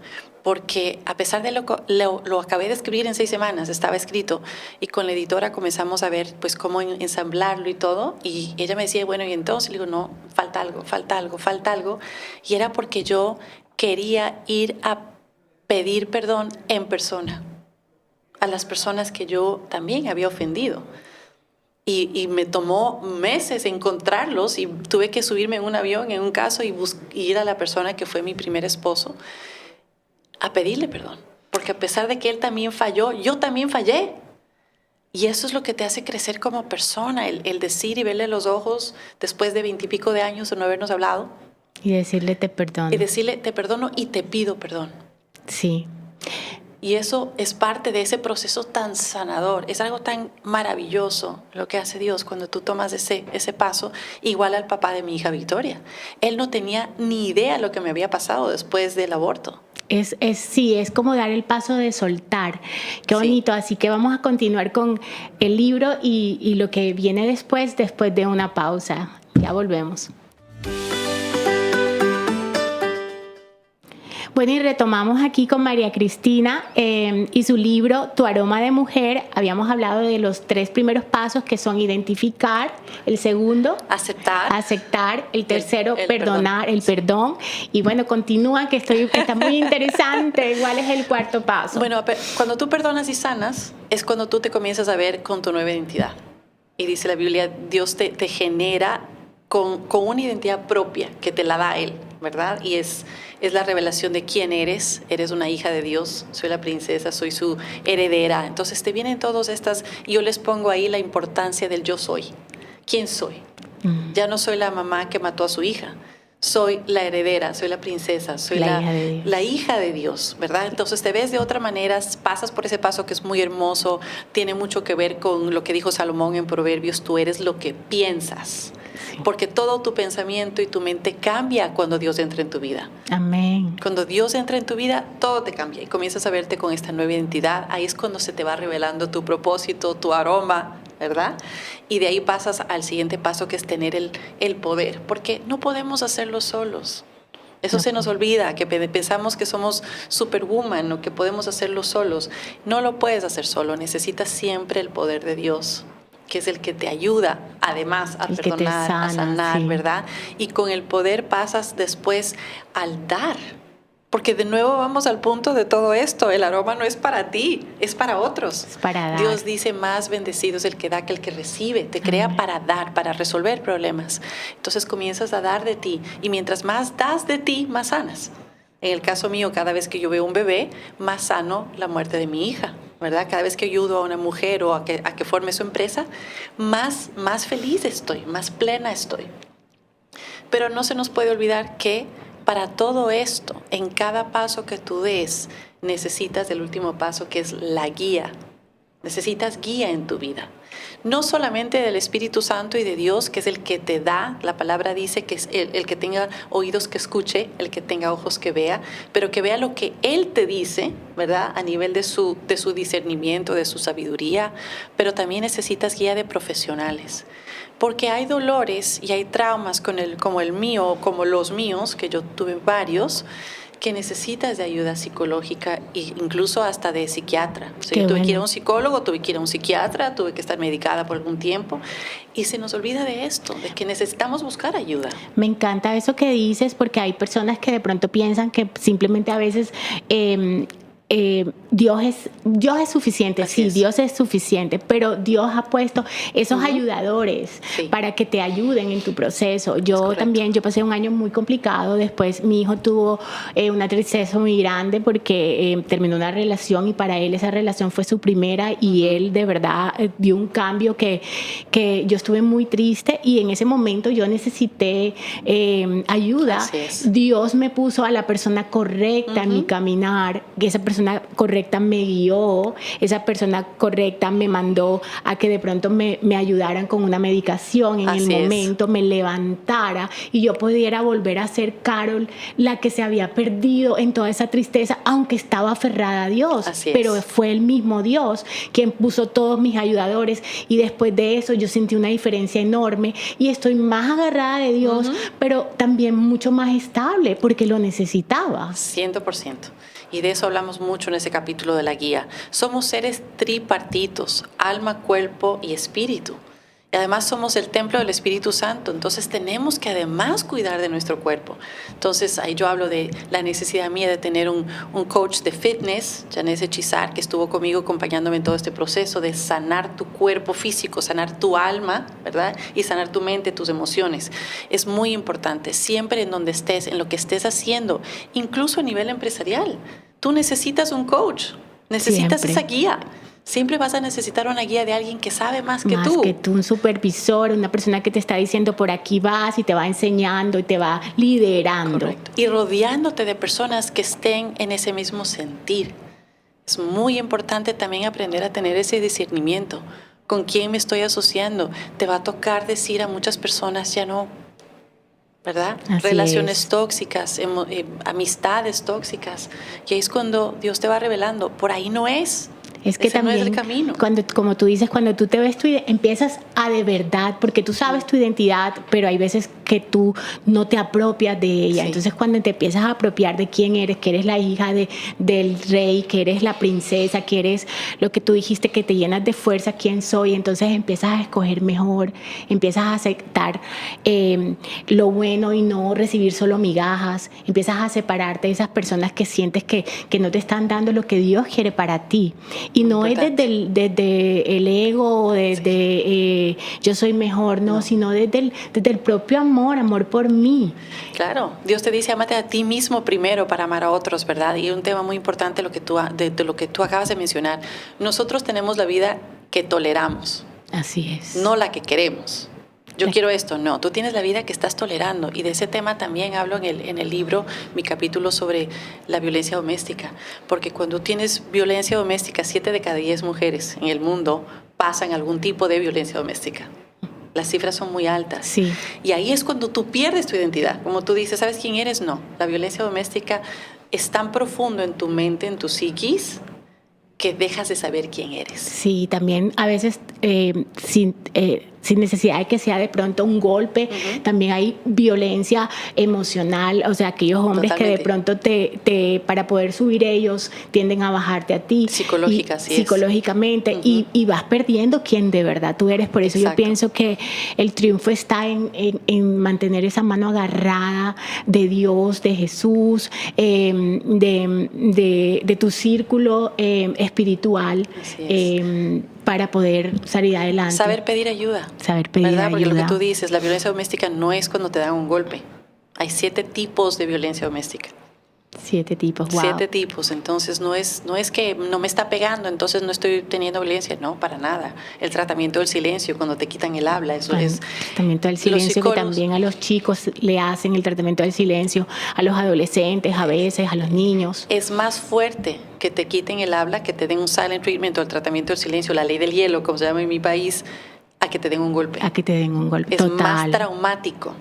porque a pesar de lo acabé de escribir en 6 semanas, estaba escrito, y con la editora comenzamos a ver pues cómo ensamblarlo y todo, y ella me decía, bueno, y entonces, le digo, no, falta algo, y era porque yo quería ir a pedir perdón en persona a las personas que yo también había ofendido. Y me tomó meses encontrarlos y tuve que subirme en un avión, en un caso, y ir a la persona que fue mi primer esposo a pedirle perdón. Porque a pesar de que él también falló, yo también fallé. Y eso es lo que te hace crecer como persona, el decir y verle los ojos después de 20 y pico de años de no habernos hablado. Y decirle te perdono. Y decirle te perdono y te pido perdón. Sí. Y eso es parte de ese proceso tan sanador. Es algo tan maravilloso lo que hace Dios cuando tú tomas ese paso. Igual al papá de mi hija Victoria. Él no tenía ni idea lo que me había pasado después del aborto. Sí, es como dar el paso de soltar. Qué bonito. Sí. Así que vamos a continuar con el libro y lo que viene después de una pausa. Ya volvemos. Bueno, y retomamos aquí con María Cristina y su libro Tu aroma de mujer. Habíamos hablado de los 3 primeros pasos, que son identificar, el segundo, aceptar, el tercero, perdonar, el perdón. Y bueno, continúa, que está muy interesante. ¿Cuál es el cuarto paso? Bueno, cuando tú perdonas y sanas, es cuando tú te comienzas a ver con tu nueva identidad. Y dice la Biblia, Dios te genera con una identidad propia que te la da Él, ¿verdad? Y es la revelación de quién eres. Eres una hija de Dios, soy la princesa, soy su heredera. Entonces te vienen todas estas, y yo les pongo ahí la importancia del yo soy. ¿Quién soy? Ya no soy la mamá que mató a su hija. Soy la heredera, soy la princesa, soy la hija de Dios, ¿verdad? Entonces te ves de otra manera, pasas por ese paso que es muy hermoso, tiene mucho que ver con lo que dijo Salomón en Proverbios, tú eres lo que piensas. Sí. Porque todo tu pensamiento y tu mente cambia cuando Dios entra en tu vida. Amén. Cuando Dios entra en tu vida, todo te cambia y comienzas a verte con esta nueva identidad. Ahí es cuando se te va revelando tu propósito, tu aroma, ¿verdad? Y de ahí pasas al siguiente paso, que es tener el poder, porque no podemos hacerlo solos. Eso se nos olvida, que pensamos que somos superwoman o que podemos hacerlo solos. No lo puedes hacer solo, necesitas siempre el poder de Dios, que es el que te ayuda, además, a perdonar, a sanar, sí. ¿Verdad? Y con el poder pasas después al dar. Porque de nuevo vamos al punto de todo esto. El aroma no es para ti, es para otros. Es para dar. Dios dice, más bendecido es el que da que el que recibe. Te crea para dar, para resolver problemas. Entonces comienzas a dar de ti. Y mientras más das de ti, más sanas. En el caso mío, cada vez que yo veo un bebé, más sano la muerte de mi hija, ¿verdad? Cada vez que ayudo a una mujer o a que forme su empresa, más feliz estoy, más plena estoy. Pero no se nos puede olvidar que para todo esto, en cada paso que tú des, necesitas el último paso, que es la guía. Necesitas guía en tu vida. No solamente del Espíritu Santo y de Dios, que es el que te da, la palabra dice que es el que tenga oídos que escuche, el que tenga ojos que vea, pero que vea lo que Él te dice, ¿verdad? A nivel de su discernimiento, de su sabiduría, pero también necesitas guía de profesionales. Porque hay dolores y hay traumas como el mío, como los míos, que yo tuve varios, que necesitas de ayuda psicológica e incluso hasta de psiquiatra. O sea, yo tuve que ir a un psicólogo, tuve que ir a un psiquiatra, tuve que estar medicada por algún tiempo. Y se nos olvida de esto, de que necesitamos buscar ayuda. Me encanta eso que dices, porque hay personas que de pronto piensan que simplemente a veces Dios es suficiente. Así sí, es. Dios es suficiente, pero Dios ha puesto esos ayudadores para que te ayuden en tu proceso. Yo pasé un año muy complicado. Después mi hijo tuvo una tristeza muy grande porque terminó una relación y para él esa relación fue su primera y él de verdad dio un cambio que yo estuve muy triste y en ese momento yo necesité ayuda. Dios me puso a la persona correcta en mi caminar, que esa persona correcta me guió, esa persona correcta me mandó a que de pronto me ayudaran con una medicación en el momento, me levantara y yo pudiera volver a ser Carol, la que se había perdido en toda esa tristeza, aunque estaba aferrada a Dios, pero fue el mismo Dios quien puso todos mis ayudadores y después de eso yo sentí una diferencia enorme y estoy más agarrada de Dios, pero también mucho más estable porque lo necesitaba. 100%. Y de eso hablamos mucho en ese capítulo de la guía. Somos seres tripartitos, alma, cuerpo y espíritu. Y además somos el templo del Espíritu Santo, entonces tenemos que además cuidar de nuestro cuerpo. Entonces ahí yo hablo de la necesidad mía de tener un coach de fitness, Janés Hechizar, que estuvo conmigo acompañándome en todo este proceso de sanar tu cuerpo físico, sanar tu alma, ¿verdad? Y sanar tu mente, tus emociones. Es muy importante, siempre en donde estés, en lo que estés haciendo, incluso a nivel empresarial. Tú necesitas un coach, necesitas Siempre. esa guía. Siempre vas a necesitar una guía de alguien que sabe más que Más tú. que tú, un supervisor, una persona que te está diciendo por aquí vas y te va enseñando y te va liderando. Correcto. Y rodeándote de personas que estén en ese mismo sentir. Es muy importante también aprender a tener ese discernimiento. ¿Con quién me estoy asociando? Te va a tocar decir a muchas personas ya no, ¿verdad? Así Relaciones es. tóxicas, amistades tóxicas. Y ahí es cuando Dios te va revelando, por ahí no es. Es que Ese también, no es el camino. como tú dices, cuando tú te ves, empiezas a de verdad, porque tú sabes tu identidad, pero hay veces que tú no te apropias de ella. Sí. Entonces, cuando te empiezas a apropiar de quién eres, que eres la hija del rey, que eres la princesa, que eres lo que tú dijiste, que te llenas de fuerza, quién soy, entonces empiezas a escoger mejor, empiezas a aceptar lo bueno y no recibir solo migajas, empiezas a separarte de esas personas que sientes que no te están dando lo que Dios quiere para ti. Y no Importante. es desde el ego, desde yo soy mejor, no, sino desde el propio amor por mí. Claro, Dios te dice, ámate a ti mismo primero para amar a otros, ¿verdad? Y un tema muy importante de lo que tú acabas de mencionar. Nosotros tenemos la vida que toleramos, Así es. no la que queremos. Yo quiero esto, no, tú tienes la vida que estás tolerando, y de ese tema también hablo en el libro, mi capítulo sobre la violencia doméstica, porque cuando tienes violencia doméstica, 7 de cada 10 mujeres en el mundo pasan algún tipo de violencia doméstica. Las cifras son muy altas. Sí. Y ahí es cuando tú pierdes tu identidad. Como tú dices, ¿sabes quién eres? No. La violencia doméstica es tan profundo en tu mente, en tu psiquis, que dejas de saber quién eres. Sí, también a veces sin necesidad de que sea de pronto un golpe, también hay violencia emocional, o sea, aquellos hombres Totalmente. que de pronto para poder subir ellos tienden a bajarte a ti. Psicológica, sí es. Psicológicamente, y vas perdiendo quién de verdad tú eres. Por eso Exacto. yo pienso que el triunfo está en mantener esa mano agarrada de Dios, de Jesús, de tu círculo espiritual. Así es. Para poder salir adelante. Saber pedir ayuda. Saber pedir ¿verdad? Porque ayuda. lo que tú dices, la violencia doméstica no es cuando te dan un golpe. Hay 7 tipos de violencia doméstica. 7 tipos, wow. 7 tipos, entonces no es que no me está pegando, entonces no estoy teniendo violencia, no, para nada. El tratamiento del silencio, cuando te quitan el habla, eso Bueno, es... el tratamiento del silencio, que también a los chicos le hacen el tratamiento del silencio, a los adolescentes a veces, a los niños. Es más fuerte que te quiten el habla, que te den un silent treatment o el tratamiento del silencio, la ley del hielo, como se llama en mi país, a que te den un golpe. A que te den un golpe. Es Total. más traumático.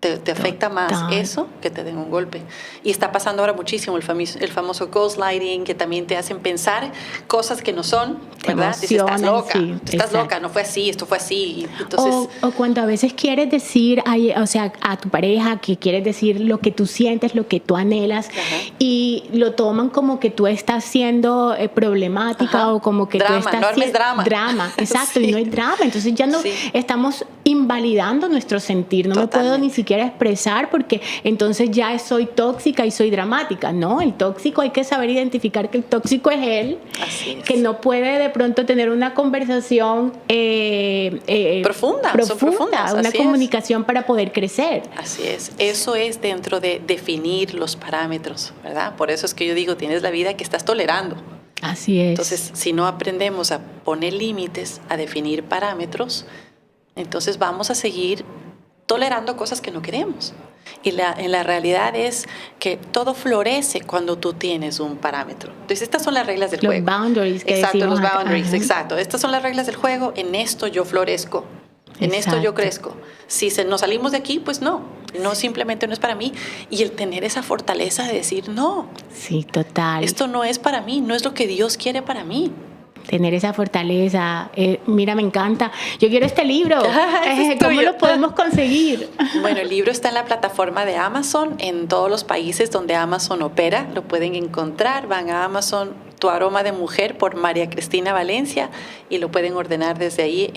Te afecta más eso que te den un golpe. Y está pasando ahora muchísimo el famoso gaslighting, que también te hacen pensar cosas que no son, ¿verdad? Dices, estás loca, sí, estás loca, no fue así, esto fue así. Entonces, o cuando a veces quieres decir, o sea, a tu pareja, que quieres decir lo que tú sientes, lo que tú anhelas, y lo toman como que tú estás siendo problemática, o como que drama, tú estás no armes drama. Drama, exacto, Sí. y no hay drama. Entonces ya no estamos invalidando nuestro sentir. No Totalmente. me puedo ni siquiera expresar, porque entonces ya soy tóxica y soy dramática. No, el tóxico hay que saber identificar que el tóxico es él, Así es. que no puede de pronto tener una conversación profunda, son profundas, una así comunicación para poder crecer. Así es. Eso es dentro de definir los parámetros, ¿verdad? Por eso es que yo digo, tienes la vida que estás tolerando. Así es. Entonces, si no aprendemos a poner límites, a definir parámetros, entonces vamos a seguir tolerando cosas que no queremos. Y en la realidad es que todo florece cuando tú tienes un parámetro. Entonces, estas son las reglas del juego. Los boundaries que exacto, decimos los acá. boundaries, Ajá. exacto. Estas son las reglas del juego. En esto yo florezco. En esto yo Exacto. crezco. Si nos salimos de aquí, pues no. Simplemente no es para mí. Y el tener esa fortaleza de decir, no, Sí, total. esto no es para mí, no es lo que Dios quiere para mí. Tener esa fortaleza. Mira, me encanta. Yo quiero este libro. Ese es ¿Cómo tuyo. lo podemos conseguir? Bueno, el libro está en la plataforma de Amazon, en todos los países donde Amazon opera, lo pueden encontrar, van a Amazon, Tu aroma de mujer por María Cristina Valencia y lo pueden ordenar desde ahí,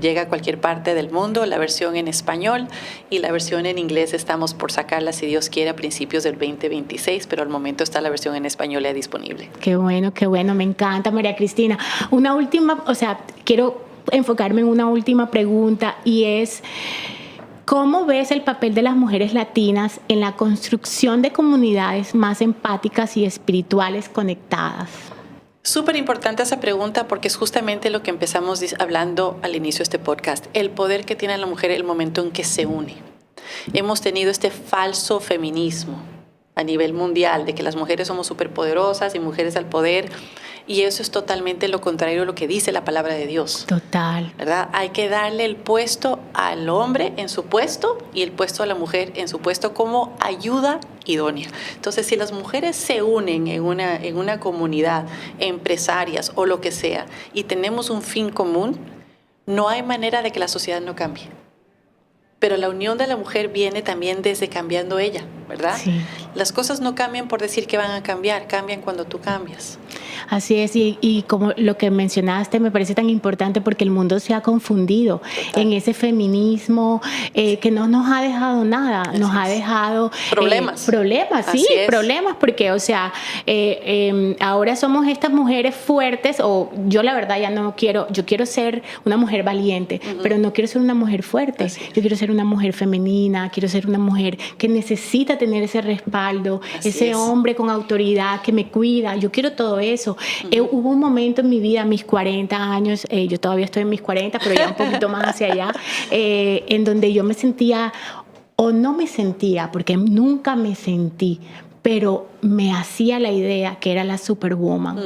llega a cualquier parte del mundo, la versión en español y la versión en inglés estamos por sacarla si Dios quiere a principios del 2026, pero al momento está la versión en español ya disponible. Qué bueno, me encanta María Cristina. Una última, quiero enfocarme en una última pregunta y es: ¿cómo ves el papel de las mujeres latinas en la construcción de comunidades más empáticas y espirituales conectadas? Súper importante esa pregunta porque es justamente lo que empezamos hablando al inicio de este podcast, el poder que tiene la mujer el momento en que se une. Hemos tenido este falso feminismo a nivel mundial de que las mujeres somos superpoderosas y mujeres al poder, y eso es totalmente lo contrario a lo que dice la palabra de Dios. Total. ¿Verdad? Hay que darle el puesto al hombre en su puesto y el puesto a la mujer en su puesto como ayuda idónea. Entonces, si las mujeres se unen en una comunidad, empresarias o lo que sea, y tenemos un fin común, no hay manera de que la sociedad no cambie. Pero la unión de la mujer viene también desde cambiando ella, ¿verdad? Sí. Las cosas no cambian por decir que van a cambiar, cambian cuando tú cambias. Así es, y como lo que mencionaste me parece tan importante porque el mundo se ha confundido. Total. En ese feminismo que no nos ha dejado nada, así nos ha dejado problemas, problemas, porque ahora somos estas mujeres fuertes, o yo la verdad ya no quiero, yo quiero ser una mujer valiente, pero no quiero ser una mujer fuerte, yo quiero ser una mujer femenina, quiero ser una mujer que necesita tener ese respaldo, ese hombre con autoridad que me cuida, yo quiero todo eso. Hubo un momento en mi vida, a mis 40 años, yo todavía estoy en mis 40, pero ya un poquito más hacia allá, en donde yo me sentía, o no me sentía, porque nunca me sentí, pero me hacía la idea que era la superwoman,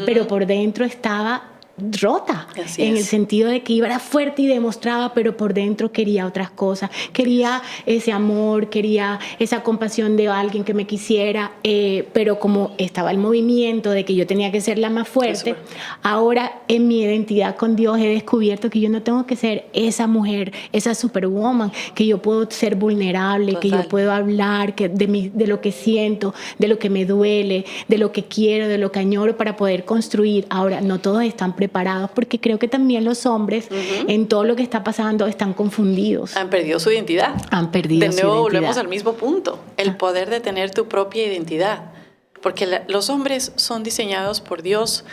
pero por dentro estaba rota, en el sentido de que iba era fuerte y demostraba, pero por dentro quería otras cosas, quería ese amor, quería esa compasión de alguien que me quisiera, pero como estaba el movimiento de que yo tenía que ser la más fuerte, ahora en mi identidad con Dios he descubierto que yo no tengo que ser esa mujer, esa superwoman, que yo puedo ser vulnerable, total, que yo puedo hablar de lo que siento, de lo que me duele, de lo que quiero, de lo que añoro para poder construir. Ahora, no todos están preparados porque creo que también los hombres en todo lo que está pasando están confundidos. Han perdido su identidad. Han perdido su identidad. De nuevo volvemos al mismo punto, el poder de tener tu propia identidad. Porque los hombres son diseñados por Dios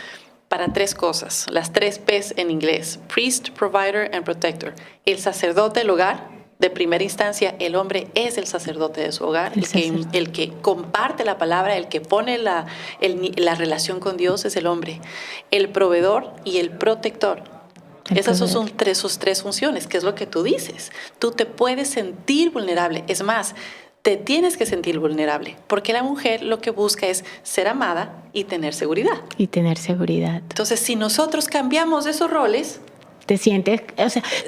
para 3 cosas, las 3 P's en inglés: priest, provider and protector. El sacerdote del hogar, de primera instancia, el hombre es el sacerdote de su hogar, el que comparte la palabra, el que pone la relación con Dios es el hombre. El proveedor y el protector. Esas son sus 3 funciones, que es lo que tú dices. Tú te puedes sentir vulnerable, es más, te tienes que sentir vulnerable, porque la mujer lo que busca es ser amada y tener seguridad. Entonces, si nosotros cambiamos esos roles, te sientes,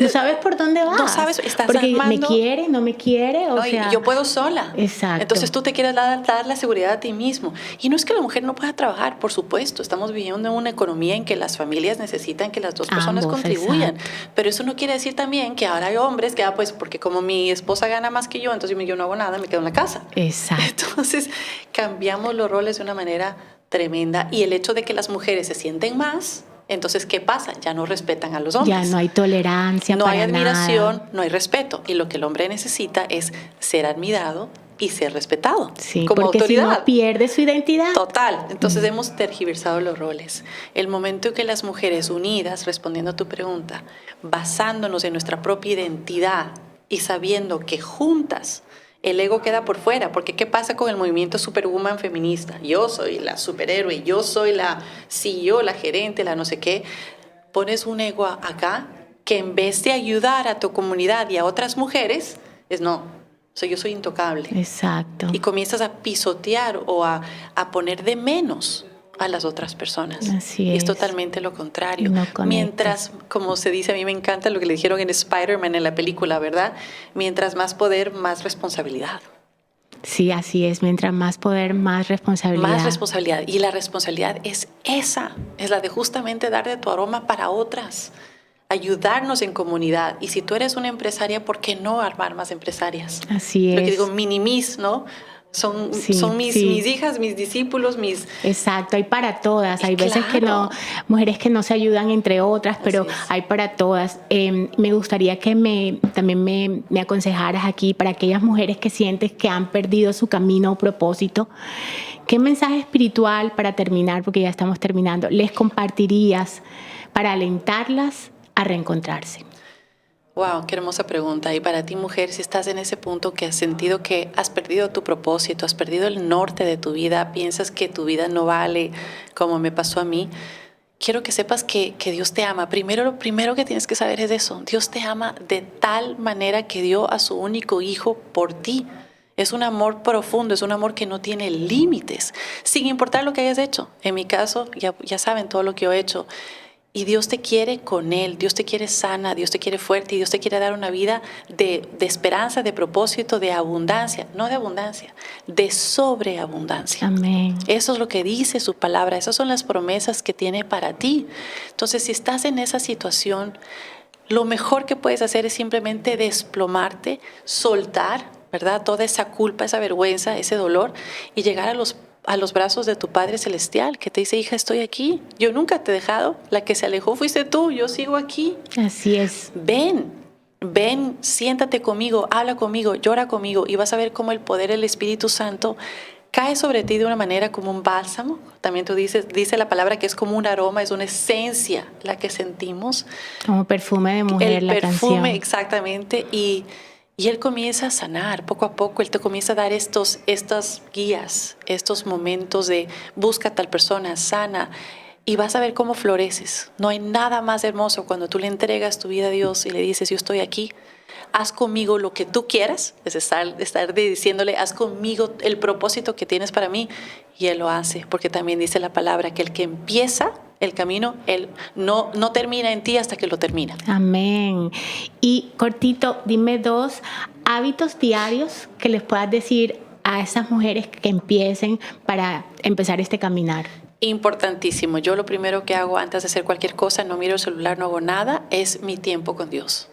no sabes por dónde vas. No sabes, estás porque armando, me quiere, no me quiere. Y yo puedo sola. Exacto. Entonces tú te quieres dar la seguridad a ti mismo. Y no es que la mujer no pueda trabajar, por supuesto. Estamos viviendo en una economía en que las familias necesitan que las 2 personas contribuyan. Exacto. Pero eso no quiere decir también que ahora hay hombres que, pues, porque como mi esposa gana más que yo, entonces yo no hago nada, me quedo en la casa. Exacto. Entonces cambiamos los roles de una manera tremenda. Y el hecho de que las mujeres se sienten más, entonces, ¿qué pasa? Ya no respetan a los hombres. Ya no hay tolerancia, no hay admiración, nada. No hay respeto. Y lo que el hombre necesita es ser admirado y ser respetado, sí, como porque autoridad. Si no pierde su identidad. Total. Entonces hemos tergiversado los roles. El momento en que las mujeres unidas, respondiendo a tu pregunta, basándonos en nuestra propia identidad y sabiendo que juntas el ego queda por fuera, porque ¿qué pasa con el movimiento superwoman feminista? Yo soy la superhéroe, yo soy la CEO, la gerente, la no sé qué. Pones un ego acá que en vez de ayudar a tu comunidad y a otras mujeres, yo soy intocable. Exacto. Y comienzas a pisotear o a poner de menos a las otras personas. Así es totalmente lo contrario. No mientras, como se dice, a mí me encanta lo que le dijeron en Spider-Man en la película, ¿verdad? Mientras más poder, más responsabilidad. Sí, así es. Mientras más poder, más responsabilidad. Más responsabilidad. Y la responsabilidad es esa, es la de justamente dar de tu aroma para otras, ayudarnos en comunidad. Y si tú eres una empresaria, ¿por qué no armar más empresarias? Así es. Lo que digo, minimis, ¿no? Son mis hijas, mis discípulos, mis... Exacto, hay para todas. Hay veces que no, mujeres que no se ayudan entre otras, pero hay para todas. Me gustaría que también me aconsejaras aquí para aquellas mujeres que sientes que han perdido su camino o propósito. ¿Qué mensaje espiritual, para terminar, porque ya estamos terminando, les compartirías para alentarlas a reencontrarse? Wow, qué hermosa pregunta. Y para ti, mujer, si estás en ese punto que has sentido que has perdido tu propósito, has perdido el norte de tu vida, piensas que tu vida no vale como me pasó a mí, quiero que sepas que Dios te ama. Lo primero que tienes que saber es eso. Dios te ama de tal manera que dio a su único hijo por ti. Es un amor profundo, es un amor que no tiene límites, sin importar lo que hayas hecho. En mi caso, ya saben todo lo que he hecho. Y Dios te quiere con Él, Dios te quiere sana, Dios te quiere fuerte y Dios te quiere dar una vida de esperanza, de propósito, de abundancia, no de abundancia, de sobreabundancia. Amén. Eso es lo que dice su palabra, esas son las promesas que tiene para ti. Entonces, si estás en esa situación, lo mejor que puedes hacer es simplemente desplomarte, soltar, ¿verdad? Toda esa culpa, esa vergüenza, ese dolor y llegar a los brazos de tu Padre Celestial, que te dice: hija, estoy aquí, yo nunca te he dejado, la que se alejó fuiste tú, yo sigo aquí. Así es. Ven, siéntate conmigo, habla conmigo, llora conmigo y vas a ver cómo el poder del Espíritu Santo cae sobre ti de una manera como un bálsamo. También dice la palabra que es como un aroma, es una esencia la que sentimos. Como perfume de mujer, la canción. El perfume, exactamente, y Él comienza a sanar poco a poco. Él te comienza a dar estas guías, estos momentos de busca a tal persona, sana, y vas a ver cómo floreces. No hay nada más hermoso cuando tú le entregas tu vida a Dios y le dices: yo estoy aquí, haz conmigo lo que tú quieras. Es estar diciéndole: haz conmigo el propósito que tienes para mí. Y Él lo hace, porque también dice la palabra que el que empieza el camino, Él no termina en ti hasta que lo termina. Amén. Y cortito, dime 2 hábitos diarios que les puedas decir a esas mujeres que empiecen para empezar este caminar. Importantísimo. Yo lo primero que hago antes de hacer cualquier cosa, no miro el celular, no hago nada, es mi tiempo con Dios.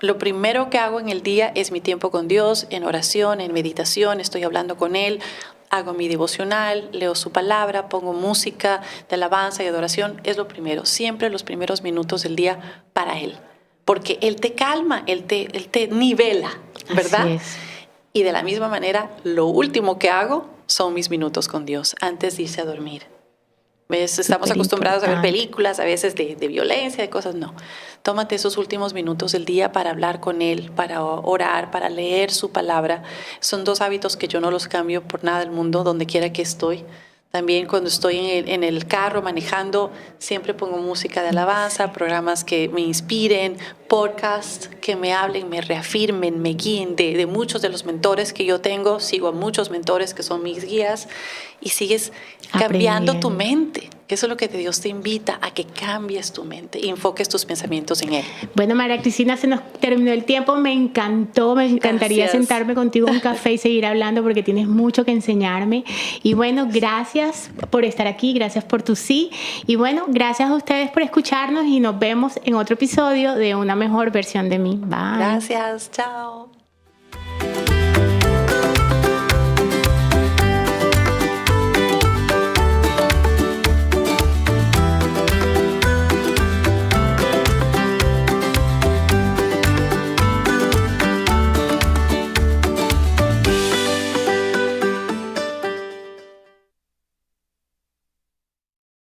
Lo primero que hago en el día es mi tiempo con Dios, en oración, en meditación, estoy hablando con Él. Hago mi devocional, leo su palabra, pongo música de alabanza y adoración. Es lo primero, siempre los primeros minutos del día para Él. Porque Él te calma, Él te nivela, ¿verdad? Así es. Y de la misma manera, lo último que hago son mis minutos con Dios antes de irse a dormir. ¿Ves? Estamos acostumbrados a ver películas a veces de violencia, de cosas. No. Tómate esos últimos minutos del día para hablar con Él, para orar, para leer su palabra. Son 2 hábitos que yo no los cambio por nada del mundo, donde quiera que estoy. También cuando estoy en el carro manejando, siempre pongo música de alabanza, programas que me inspiren, podcasts que me hablen, me reafirmen, me guíen de muchos de los mentores que yo tengo. Sigo a muchos mentores que son mis guías y sigues cambiando tu mente. Eso es lo que Dios te invita, a que cambies tu mente y enfoques tus pensamientos en Él. Bueno, María Cristina, se nos terminó el tiempo. Me encantó, me encantaría sentarme contigo en un café y seguir hablando porque tienes mucho que enseñarme. Y bueno, gracias por estar aquí, gracias por tu sí. Y bueno, gracias a ustedes por escucharnos y nos vemos en otro episodio de Una Mejor Versión de Mí. Bye. Gracias, chao.